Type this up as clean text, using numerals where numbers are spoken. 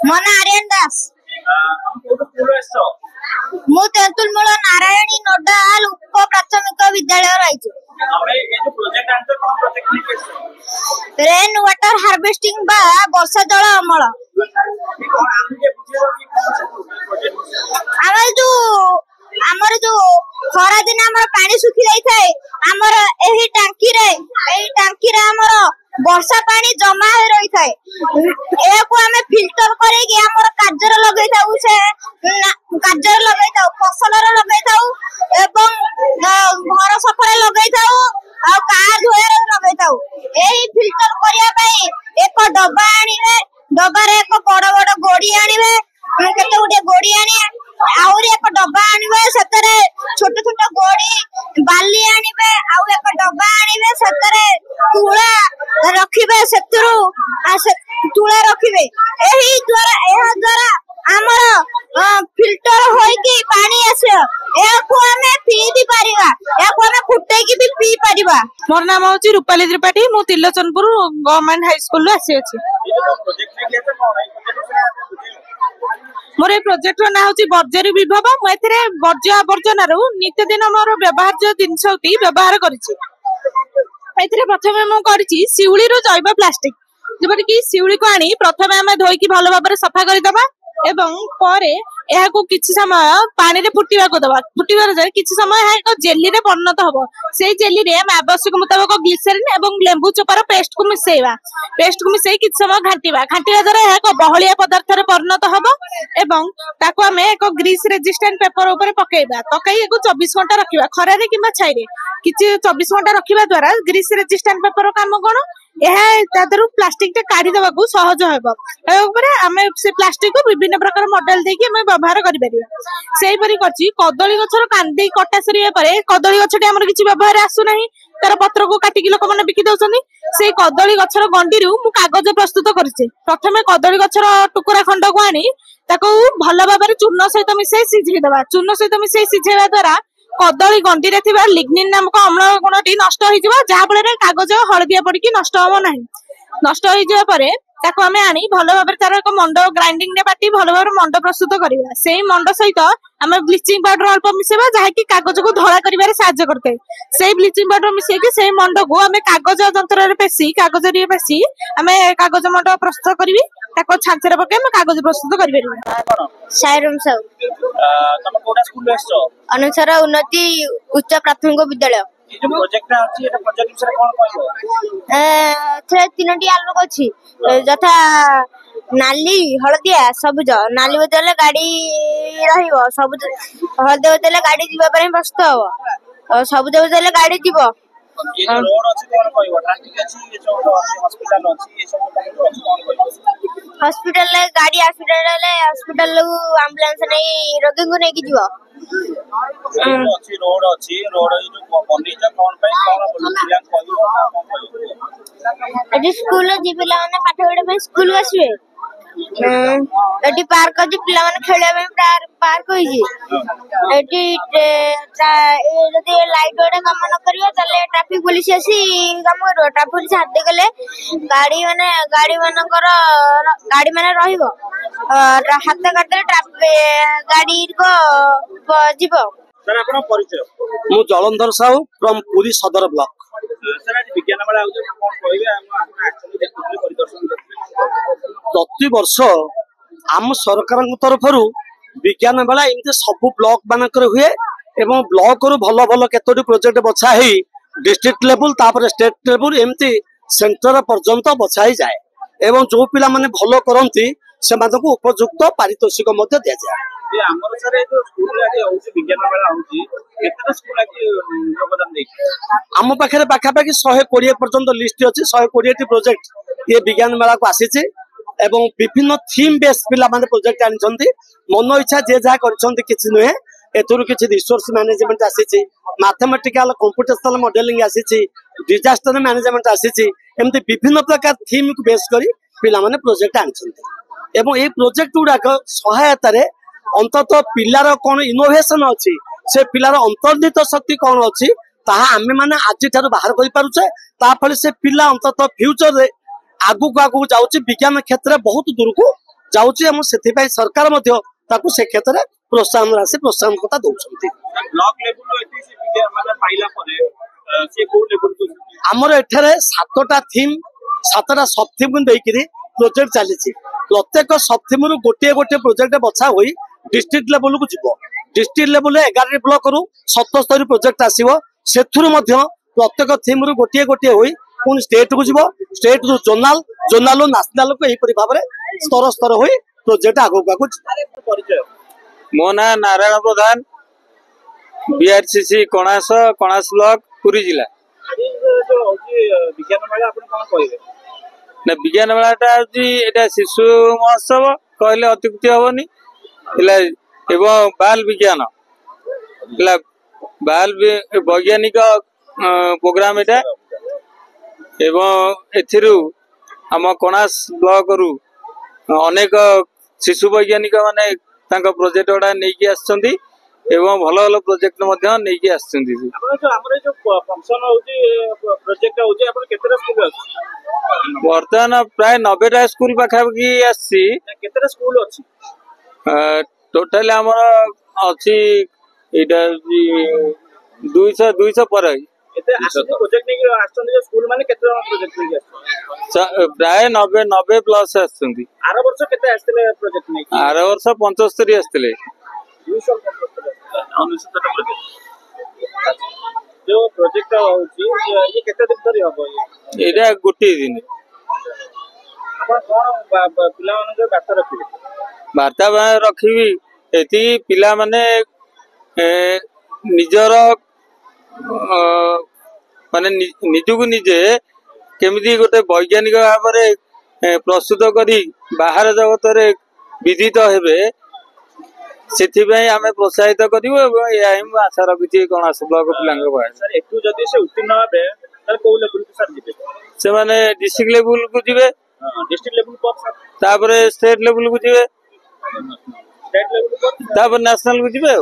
ମୋ ନାଁ ଆର୍ୟନ ଦାସ। ମୁଁ ତେନ୍ତୁଲ ମୂଳ ନାରାୟଣୀ ନୋଡାଲ ଉପ ପ୍ରାଥମିକ ବିଦ୍ୟାଳୟ ରହିଛି। ରେନ୍ ୱାଟର ହାର୍ଭେଷ୍ଟିଂ ବା ବର୍ଷା ଜଳ ଅମଳ। ଆମର ଯୋଉ ଖରା ଦିନ ଆମର ପାଣି ଶୁଖି ଯାଇଥାଏ, ଆମର ଏହି ଟାଙ୍କିରେ ଆମର ବର୍ଷା ପାଣି ଜମା ହୋଇ ରହିଥାଏ। ଏହାକୁ ଆମେ ଫିଲ୍ଟର କରିକି ଆମର କାର୍ଯ୍ୟରେ ଲଗେଇଥାଉ, ଫସଲରେ ଲଗେଇଥାଉ ଏବଂ ଘର ସଫାରେ ଲଗେଇଥାଉ ଆଉ କାର ଧୋଇବାରେ ଲଗେଇଥାଉ। ଏହି ଫିଲ୍ଟର କରିବା ପାଇଁ ଏକ ଡବା ଆଣିବେ, ଡବାରେ ଏକ ବଡ ବଡ ଗୋଡି ଆଣିବେ, କେତେ ଗୁଡିଏ ଗୋଡି ଆଣିବେ, ଆହୁରି ଏକ ଡବା ଆଣିବେ, ସେଥିରେ ଛୋଟ ଛୋଟ ଗୋଡି ବାଲି ଆଣିବେ, ଆଉ ଏକ ଡବା ଆଣିବେ, ସେଥିରେ ତୁଳା ରଖିବେ, ସେଥିରୁ ତୁଳା ରଖିବେ। ଏହା ଦ୍ୱାରା ଆମର ଫିଲ୍ଟର ହୋଇକି ପାଣି ଆସିବ। ଏହାକୁ ଆମେ ପିଇ ବି ପାରିବା, ଏହାକୁ ଆମେ ଫୁଟେଇକି ବି ପିଇ ପାରିବା। ମୋର ନାମ ହଉଛି ରୂପାଲି ତ୍ରିପାଠୀ। ମୁଁ ତିଲୋଚନପୁର ଗଭର୍ଣ୍ଣମେଣ୍ଟ ହାଇସ୍କୁଲ ଆସିଅଛି। ମୋର এই ପ୍ରୋଜେକ୍ଟର ନାଁ ହଉଛି ବର୍ଜ୍ୟରୁ ବିଭବ। ମୁଁ ଏଥିରେ ବର୍ଜ୍ୟ ଆବର୍ଜନାରୁ ନିତ୍ୟଦିନ ମୋର ବ୍ୟବହାର୍ଯ୍ୟ ଜିନିଷଟି ବ୍ୟବହାର କରିଛି। ଏଥିରେ ପ୍ରଥମେ ମୁଁ କରିଛି ଶିଉଳିରୁ ଜୈବ ପ୍ଲାଷ୍ଟିକ, ଯେପରିକି ଶିଉଳିକୁ ଆଣି ପ୍ରଥମେ ଆମେ ଧୋଇକି ଭଲ ଭାବରେ ସଫା କରିଦବା ଏବଂ ପରେ ଏହାକୁ କିଛି ସମୟ ପାଣିରେ ଫୁଟିବାକୁ ଦବା। ଫୁଟିବାର ଯାଏ କିଛି ସମୟ ଏହା ଏକ ଜେଲିରେ ପରିଣତ ହବ। ସେଇ ଜେଲିରେ ଆମେ ଆବଶ୍ୟକ ମୁତାବକ ଗ୍ଲିସେରିନ୍ ଏବଂ ଲେମ୍ବୁ ଚୋପାର ପେଷ୍ଟକୁ ମିଶେଇବା। ପେଷ୍ଟକୁ ମିଶେଇ କିଛି ସମୟ ଘାଣ୍ଟିବା ଦ୍ୱାରା ଏହା ଏକ ବହଳିଆ ପଦାର୍ଥରେ ପରିଣତ ହବ ଏବଂ ତାକୁ ଆମେ ଏକ ଗ୍ରୀସ୍ ରେଜିଷ୍ଟାଣ୍ଟ ପେପର ଉପରେ ପକେଇ ଏହାକୁ 24 ଘଣ୍ଟା ରଖିବା, ଖରାରେ କିମ୍ବା ଛାଇରେ। କିଛି 24 ଘଣ୍ଟା ରଖିବା ଦ୍ୱାରା ଗ୍ରୀସ୍ ରେଜିଷ୍ଟାଣ୍ଟ ପେପର କାମ କଣ, ଏହା ତା ଦେହରୁ ପ୍ଲାଷ୍ଟିକ ଟା କାଢିଦବାକୁ ସହଜ ହେବ। ଏହାପରେ ଆମେ ସେ ପ୍ଲାଷ୍ଟିକ କୁ ବିଭିନ୍ନ ପ୍ରକାର ମଡେଲ ଦେଇକି ଆମେ ବ୍ୟବହାର କରିପାରିବା। ସେଇପରି କରିଛି କଦଳୀ ଗଛର କାନ୍ଦି କଟା ସରିବା ପରେ କଦଳୀ ଗଛଟି ଆମର କିଛି ବ୍ୟବହାର ଆସୁନାହିଁ, ତାର ପତ୍ରକୁ କାଟିକି ଲୋକମାନେ ବିକି ଦଉଛନ୍ତି। ସେଇ କଦଳୀ ଗଛର ଗଣ୍ଡିରୁ ମୁଁ କାଗଜ ପ୍ରସ୍ତୁତ କରିଛି। ପ୍ରଥମେ କଦଳୀ ଗଛର ଟୁକୁରା ଖଣ୍ଡକୁ ଆଣି ତାକୁ ଭଲ ଭାବରେ ଚୂନ ସହିତ ମିଶେଇ ସିଝେଇଦବା। ଚୂନ ସହିତ ମିଶେଇ ସିଝେଇବା ଦ୍ୱାରା କଦଳୀ ଗଣ୍ଡିରେ ଥିବା ଲିଗ୍ନିନ୍ ନାମକ ଅମ୍ଳ ଗୁଣଟି ନଷ୍ଟ ହେଇଯିବ, ଯାହା ଫଳରେ କାଗଜ ହଳଦିଆ ପଡିକି ନଷ୍ଟ ହବ ନାହିଁ। ନଷ୍ଟ ହେଇଯିବା ପରେ ତାକୁ ଆମେ ଆଣି ଭଲ ଭାବରେ ତାର ଏକ ମଣ୍ଡ ଗ୍ରାଇଣ୍ଡିଂ ରେ ବାଟି ଭଲ ଭାବରେ ମଣ୍ଡ ପ୍ରସ୍ତୁତ କରିବା। ସେଇ ମଣ୍ଡ ସହିତ ଆମେ ବ୍ଲିଚିଂ ପାଉଡର ଅଳ୍ପ ମିଶେଇବା, ଯାହାକି କାଗଜକୁ ଧଳା କରିବାରେ ସାହାଯ୍ୟ କରିଥାଏ। ସେଇ ବ୍ଲିଚିଂ ପାଉଡର ମିଶେଇକି ସେଇ ମଣ୍ଡକୁ ଆମେ କାଗଜ ଯନ୍ତ୍ରରେ ପେଶି ଆମେ କାଗଜ ମଣ୍ଡ ପ୍ରସ୍ତୁତ କରିବି। ତାକୁ ଛାଞ୍ଚରେ ପକେଇ ଆମେ କାଗଜ ପ୍ରସ୍ତୁତ କରିପାରିବା। ସାଇରମ ସାହୁ। ଅନୁସାର ଉନ୍ନତି ଉଚ୍ଚ ପ୍ରାଥମିକ ବିଦ୍ୟାଳୟ। ତିନୋଟି ଆଲୋକ ଅଛି, ଯଥା ନାଲି, ହଳଦିଆ, ସବୁଜ। ନାଲି ବଦଳରେ ଗାଡି ରହିବ, ସବୁଜ ହଳଦିଆ ବଦଳରେ ଗାଡି ଯିବା ପାଇଁ ପ୍ରସ୍ତୁତ ହବ, ସବୁଜ ବଦଳରେ ଗାଡି ଯିବ। ହସ୍ପିଟାଲ ଗାଡି ଆକ୍ସିଡେଣ୍ଟ ହେଲେ ହସ୍ପିଟାଲ ଆମ୍ବୁଲାନ୍ସ ନେଇ ରୋଗୀଙ୍କୁ ନେଇକି ଯିବ। ଏଠି ସ୍କୁଲ ଅଛି, ପିଲାମାନେ ପାଠ ପଢିବା ପାଇଁ ସ୍କୁଲ ଆସିବେ। ଏଠି ପାର୍କ ଅଛି, ପିଲାମାନେ ଖେଳିବା ପାଇଁ ପାର୍କ ହେଇଛି। ଏଠି ଯଦି ଲାଇଟ୍ ଗୋଟେ କାମ ନ କରିବ ତାହେଲେ ଟ୍ରାଫିକ ପୋଲିସ ଆସି କାମ କରିବ। ଟ୍ରାଫିକ ପୋଲିସ ହାତ କଲେ ଗାଡି ମାନେ ରହିବ, ହାତ କାଟିଦେଲେ ଗାଡି ଯିବ। ମୁଁ ଜଳନ୍ଧର ସାହୁ ଫ୍ରମ୍ ପୁରୀ ସଦର ବ୍ଲକ। ପ୍ରତିବର୍ଷ ଆମ ସରକାରଙ୍କ ତରଫରୁ ବିଜ୍ଞାନ ମେଳା ଏମିତି ସବୁ ବ୍ଲକ ମାନଙ୍କରେ ହୁଏ ଏବଂ ବ୍ଲକରୁ ଭଲ ଭଲ କେତୋଟି ପ୍ରୋଜେକ୍ଟ ବଛା ହେଇ ଡିଷ୍ଟ୍ରିକ୍ଟ ଲେବୁଲ ତାପରେ ଷ୍ଟେଟ ଲେବୁଲ ଏମିତି ସେଣ୍ଟର ପର୍ଯ୍ୟନ୍ତ ବଛା ହେଇଯାଏ ଏବଂ ଯୋଉ ପିଲାମାନେ ଭଲ କରନ୍ତି ସେମାନଙ୍କୁ ଉପଯୁକ୍ତ ପାରିତୋଷିକ ମଧ୍ୟ ଦିଆଯାଏ। ଆମ ପାଖରେ ପାଖାପାଖି 120 ପର୍ଯ୍ୟନ୍ତ ଲିଷ୍ଟ ଅଛି। 120ଟି ପ୍ରୋଜେକ୍ଟ ये विज्ञान मेला को आसी एवं विभिन्न थीम बेस पिलाମାନେ प्रोजेक्ट आनिछन्ती मन इच्छा जे जहा करछन्ती किछि नुहे एथुरु किछि रिसोर्स मैनेजमेंट आसीछि मैथमेटिकल कंप्यूटेशनल मॉडलिंग आसीछि डिजास्टर मैनेजमेंट आसीछि एमती विभिन्न प्रकार थीम को बेस करी पिलाମାନେ प्रोजेक्ट आनिछन्ती एवं ए प्रोजेक्ट गुडाक सहायता रे अंततः पिलार कोन इनोवेशन अछि से पिलार अंतर्निहित शक्ति कोन अछि ताहा आमे माने आज ठारू बाहर करि पारुछे ताफले से पिला अंततः फ्यूचर रे आगु को आगु जाउछि विज्ञान क्षेत्र में बहुत दूर को जाउची हम सेथिपाई सरकार मध्य ताकू से क्षेत्र में प्रोत्साहन राशि प्रोत्साहन कथा दउछंती ब्लॉक लेवल एटी से माने पाइला परे से को लेवल को हमर एठारे 7टा थीम 7टा सब थीम देइकिरी प्रोजेक्ट चली प्रत्येक सब थीम रु गोटे गोटे प्रोजेक्ट बछा होई डिस्ट्रिक्ट लेवल को जीवो डिस्ट्रिक्ट लेवल 11 ब्लॉक रु 77 प्रोजेक्ट आसीबो सेथुरु मध्य प्रत्येक थीम रु गोटे गोटे होई पुन स्टेट को जीवो स्टेट रु जोनाल जोनाल नेशनल को एही परि भाबरे स्तर स्तर होई प्रोजेक्ट आगो आगो परिचय मो ना नारायण प्रधान बीआरसीसी कणास ब्लॉक पुरी जिला जो होची विज्ञान मेला आपण कोन कहबे ना विज्ञान मेलाटा एटा शिशु महोत्सव कहले अत्युक्ति हबनी एवं बाल विज्ञान बाल वैज्ञानिक प्रोग्राम एटा एवं एथिरु हम कणास ब्लॉक रु अनेक शिशु वैज्ञानिक माने तांका प्रोजेक्ट गुड़ा नहीं आसछंती एवं भल भल प्रोजेक्ट मध्य नहीं आसछंती आपण जो हमरे जो फंक्शन होची प्रोजेक्ट होची आपण केतरा स्कूल अछि वर्तमान प्राय 90टा स्कूल पाखापाखि आसी केतरा स्कूल अछि टोटल हमर अछि एटा 200 पर एते प्रोजेक्ट नहीं आछन जो स्कूल माने केतरा प्रोजेक्ट नहीं आछन प्राय 90 प्लस आछंती आरो वर्ष केते आछले प्रोजेक्ट नहीं आरो वर्ष 75 आछले 275 प्रोजेक्ट जो प्रोजेक्ट होची ये केते दिन धरि हबो एटा गोटे दिन आपण कोन पिला माने बात रखिबे वार्ता रखिबी एति पिला माने निजर माने निजको निजे केमिति गोटे वैज्ञानिक भाव में प्रस्तुत करी बाहर जगत रे विदित हेबे सेथिबे आमे प्रोत्साहित करिवो एवं या हम आशा रखिछि कणास ब्लॉक पिलांग बाय सर एटू जदी से उत्तीर्ण हेबे त को लेवल को सर जिबे से माने डिस्ट्रिक्ट लेवल को जिबे डिस्ट्रिक्ट लेवल पर सर तापर स्टेट लेवल को जिबे स्टेट लेवल पर तापर नेशनल को जिबे।